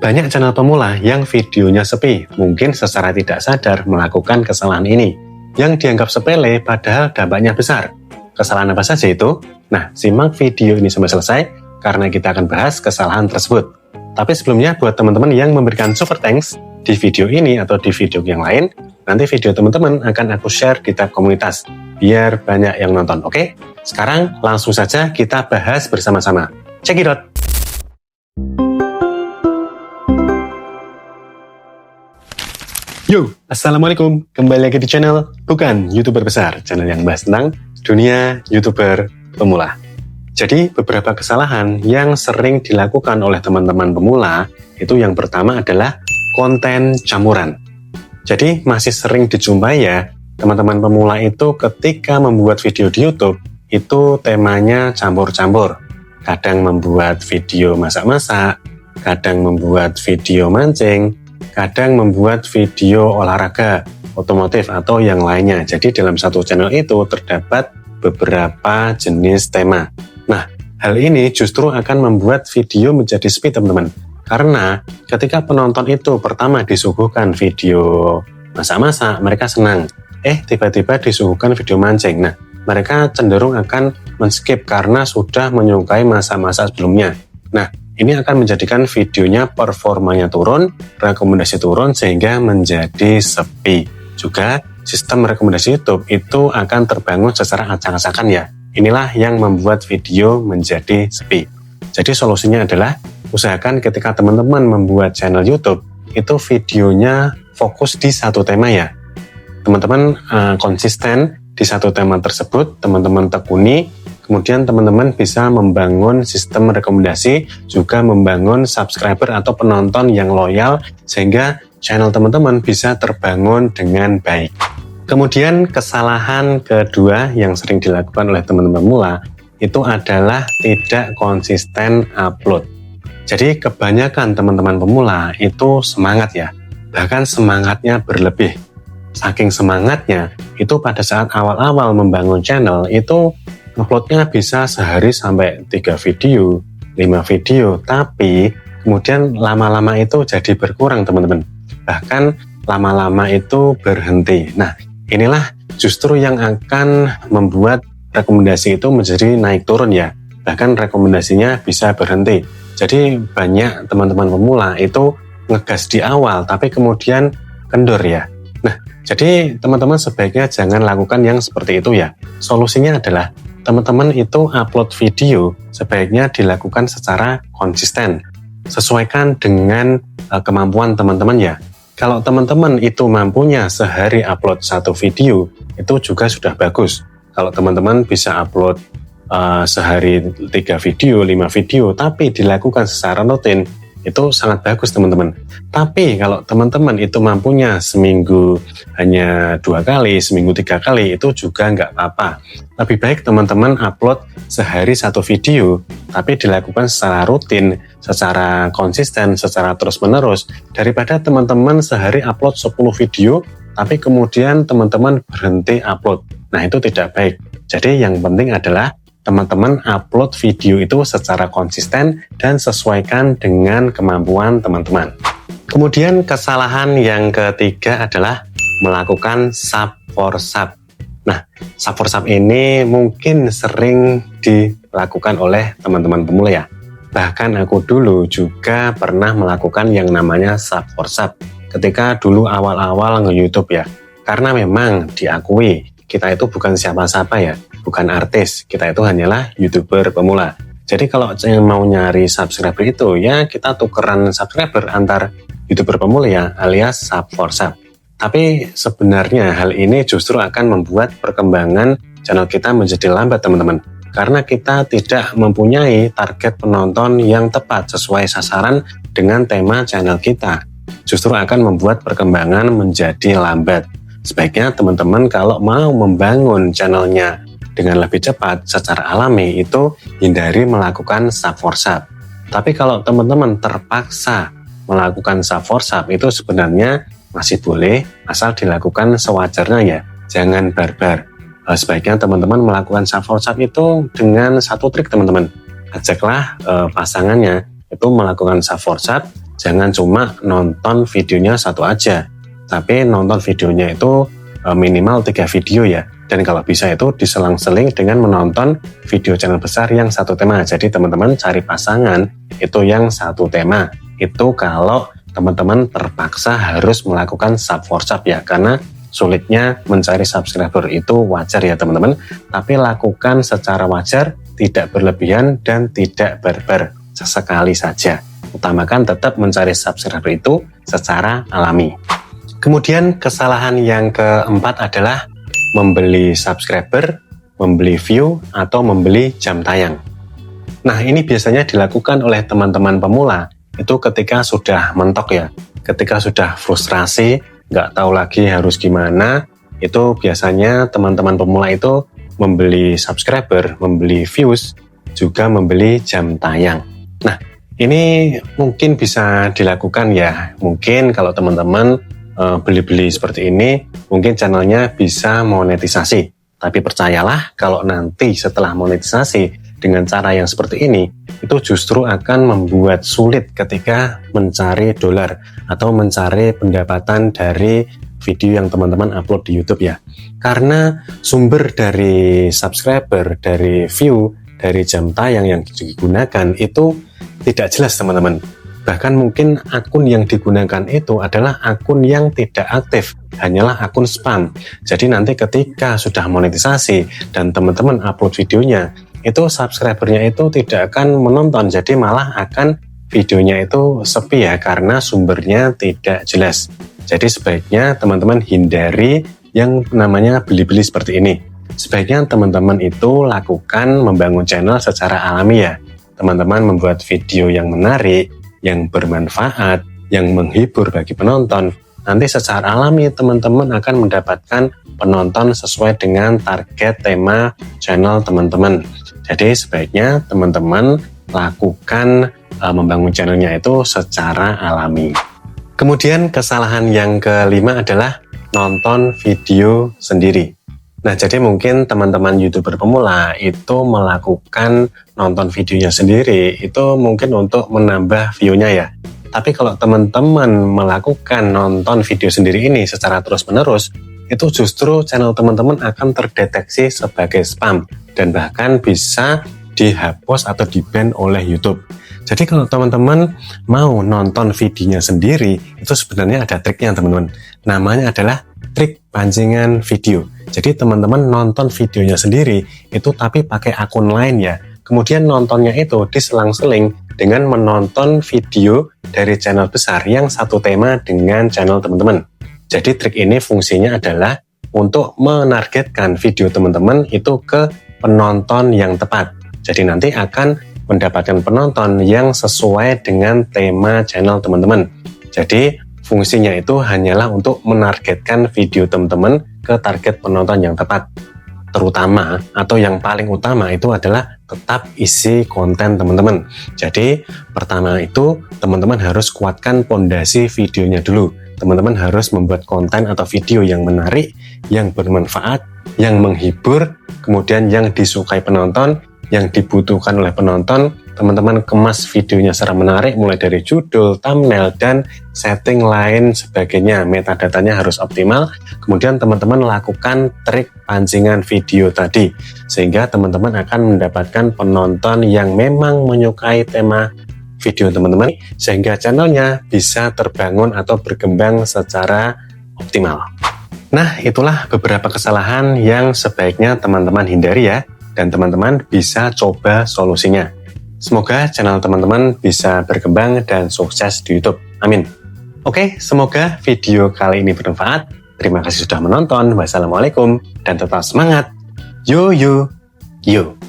Banyak channel pemula yang videonya sepi, mungkin secara tidak sadar melakukan kesalahan ini, yang dianggap sepele padahal dampaknya besar. Kesalahan apa saja itu? Nah, simak video ini sampai selesai, karena kita akan bahas kesalahan tersebut. Tapi sebelumnya, buat teman-teman yang memberikan super thanks di video ini atau di video yang lain, nanti video teman-teman akan aku share di tab komunitas, biar banyak yang nonton, oke? Sekarang langsung saja kita bahas bersama-sama. Check it out! Yo, Assalamualaikum, kembali lagi di channel Bukan YouTuber Besar, channel yang bahas tentang dunia YouTuber pemula. Jadi, beberapa kesalahan yang sering dilakukan oleh teman-teman pemula, itu yang pertama adalah konten campuran. Jadi, masih sering dijumpai ya, teman-teman pemula itu ketika membuat video di YouTube, itu temanya campur-campur. Kadang membuat video masak-masak, kadang membuat video mancing, kadang membuat video olahraga, otomotif, atau yang lainnya. Jadi dalam satu channel itu terdapat beberapa jenis tema. Nah, hal ini justru akan membuat video menjadi sepi, teman-teman. Karena ketika penonton itu pertama disuguhkan video masak-masak, mereka senang. Tiba-tiba disuguhkan video mancing. Nah, mereka cenderung akan men-skip karena sudah menyukai masak-masak sebelumnya. Nah, ini akan menjadikan videonya performanya turun, rekomendasi turun, sehingga menjadi sepi. Juga, sistem rekomendasi YouTube itu akan terbangun secara acak-acakan ya. Inilah yang membuat video menjadi sepi. Jadi solusinya adalah, usahakan ketika teman-teman membuat channel YouTube, itu videonya fokus di satu tema ya. Teman-teman konsisten di satu tema tersebut, teman-teman tekuni, kemudian teman-teman bisa membangun sistem rekomendasi, juga membangun subscriber atau penonton yang loyal, sehingga channel teman-teman bisa terbangun dengan baik. Kemudian kesalahan kedua yang sering dilakukan oleh teman-teman pemula, itu adalah tidak konsisten upload. Jadi kebanyakan teman-teman pemula itu semangat ya, bahkan semangatnya berlebih. Saking semangatnya, itu pada saat awal-awal membangun channel, itu uploadnya bisa sehari sampai 3 video, 5 video, tapi kemudian lama-lama itu jadi berkurang, teman-teman. Bahkan lama-lama itu berhenti. Nah, inilah justru yang akan membuat rekomendasi itu menjadi naik turun ya. Bahkan rekomendasinya bisa berhenti. Jadi banyak teman-teman pemula itu ngegas di awal, tapi kemudian kendor ya. Nah, jadi teman-teman sebaiknya jangan lakukan yang seperti itu ya. Solusinya adalah teman-teman itu upload video sebaiknya dilakukan secara konsisten. Sesuaikan dengan kemampuan teman-teman ya. Kalau teman-teman itu mampunya sehari upload satu video, itu juga sudah bagus. Kalau teman-teman bisa upload sehari 3 video, 5 video, tapi dilakukan secara rutin, itu sangat bagus, teman-teman. Tapi kalau teman-teman itu mampunya seminggu hanya 2 kali, seminggu 3 kali, itu juga nggak apa-apa. Lebih baik teman-teman upload sehari 1 video, tapi dilakukan secara rutin, secara konsisten, secara terus-menerus, daripada teman-teman sehari upload 10 video, tapi kemudian teman-teman berhenti upload. Nah, itu tidak baik. Jadi yang penting adalah teman-teman upload video itu secara konsisten dan sesuaikan dengan kemampuan teman-teman. Kemudian kesalahan yang ketiga adalah melakukan sub for sub. Nah, sub for sub ini mungkin sering dilakukan oleh teman-teman pemula ya. Bahkan aku dulu juga pernah melakukan yang namanya sub for sub ketika dulu awal-awal nge-YouTube ya. Karena memang diakui kita itu bukan siapa-siapa ya, bukan artis, kita itu hanyalah YouTuber pemula. Jadi kalau mau nyari subscriber itu ya kita tukeran subscriber antar YouTuber pemula ya, alias sub for sub. Tapi sebenarnya hal ini justru akan membuat perkembangan channel kita menjadi lambat, teman-teman. Karena kita tidak mempunyai target penonton yang tepat sesuai sasaran dengan tema channel kita. Justru akan membuat perkembangan menjadi lambat. Sebaiknya teman-teman kalau mau membangun channelnya dengan lebih cepat secara alami itu hindari melakukan sub for sub. Tapi kalau teman-teman terpaksa melakukan sub for sub itu sebenarnya masih boleh asal dilakukan sewajarnya ya, jangan barbar. Sebaiknya teman-teman melakukan sub for sub itu dengan satu trik, teman-teman. Ajaklah pasangannya itu melakukan sub for sub Jangan cuma nonton videonya satu aja, tapi nonton videonya itu minimal 3 video ya. Dan kalau bisa itu diselang-seling dengan menonton video channel besar yang satu tema. Jadi teman-teman cari pasangan itu yang satu tema. Itu kalau teman-teman terpaksa harus melakukan sub for sub ya, karena sulitnya mencari subscriber itu wajar ya teman-teman, tapi lakukan secara wajar, tidak berlebihan dan tidak barbar, sesekali saja. Utamakan tetap mencari subscriber itu secara alami. Kemudian kesalahan yang keempat adalah membeli subscriber, membeli view, atau membeli jam tayang. Nah, ini biasanya dilakukan oleh teman-teman pemula itu ketika sudah mentok ya, ketika sudah frustrasi, nggak tahu lagi harus gimana. Itu biasanya teman-teman pemula itu membeli subscriber, membeli views, juga membeli jam tayang. Nah, ini mungkin bisa dilakukan ya. Mungkin kalau teman-teman beli-beli seperti ini, mungkin channelnya bisa monetisasi. Tapi percayalah, kalau nanti setelah monetisasi dengan cara yang seperti ini, itu justru akan membuat sulit ketika mencari dolar atau mencari pendapatan dari video yang teman-teman upload di YouTube ya. Karena sumber dari subscriber, dari view, dari jam tayang yang digunakan itu tidak jelas teman-teman. Bahkan mungkin akun yang digunakan itu adalah akun yang tidak aktif, hanyalah akun spam. Jadi nanti ketika sudah monetisasi dan teman-teman upload videonya, itu subscribernya itu tidak akan menonton, jadi malah akan videonya itu sepi ya, karena sumbernya tidak jelas. Jadi sebaiknya teman-teman hindari yang namanya beli-beli seperti ini. Sebaiknya teman-teman itu lakukan membangun channel secara alami ya. Teman-teman membuat video yang menarik, yang bermanfaat, yang menghibur bagi penonton. Nanti secara alami teman-teman akan mendapatkan penonton sesuai dengan target tema channel teman-teman. Jadi sebaiknya teman-teman lakukan membangun channelnya itu secara alami. Kemudian kesalahan yang kelima adalah nonton video sendiri. Nah, jadi mungkin teman-teman YouTuber pemula itu melakukan nonton videonya sendiri itu mungkin untuk menambah view-nya ya. Tapi kalau teman-teman melakukan nonton video sendiri ini secara terus-menerus, itu justru channel teman-teman akan terdeteksi sebagai spam dan bahkan bisa dihapus atau di-ban oleh YouTube. Jadi kalau teman-teman mau nonton videonya sendiri, itu sebenarnya ada triknya teman-teman. Namanya adalah trik pancingan video. Jadi teman-teman nonton videonya sendiri, itu tapi pakai akun lain ya. Kemudian nontonnya itu diselang-seling dengan menonton video dari channel besar yang satu tema dengan channel teman-teman. Jadi trik ini fungsinya adalah untuk menargetkan video teman-teman itu ke penonton yang tepat. Jadi nanti akan mendapatkan penonton yang sesuai dengan tema channel teman-teman. Jadi fungsinya itu hanyalah untuk menargetkan video teman-teman ke target penonton yang tepat. Terutama atau yang paling utama itu adalah tetap isi konten teman-teman. Jadi pertama itu teman-teman harus kuatkan pondasi videonya dulu. Teman-teman harus membuat konten atau video yang menarik, yang bermanfaat, yang menghibur, kemudian yang disukai penonton, yang dibutuhkan oleh penonton. Teman-teman kemas videonya secara menarik mulai dari judul, thumbnail, dan setting lain sebagainya. Metadatanya harus optimal. Kemudian teman-teman lakukan trik pancingan video tadi sehingga teman-teman akan mendapatkan penonton yang memang menyukai tema video teman-teman sehingga channelnya bisa terbangun atau berkembang secara optimal. Nah, itulah beberapa kesalahan yang sebaiknya teman-teman hindari ya, dan teman-teman bisa coba solusinya. Semoga channel teman-teman bisa berkembang dan sukses di YouTube. Amin. Oke, semoga video kali ini bermanfaat. Terima kasih sudah menonton. Wassalamualaikum dan tetap semangat. Yo yo yo.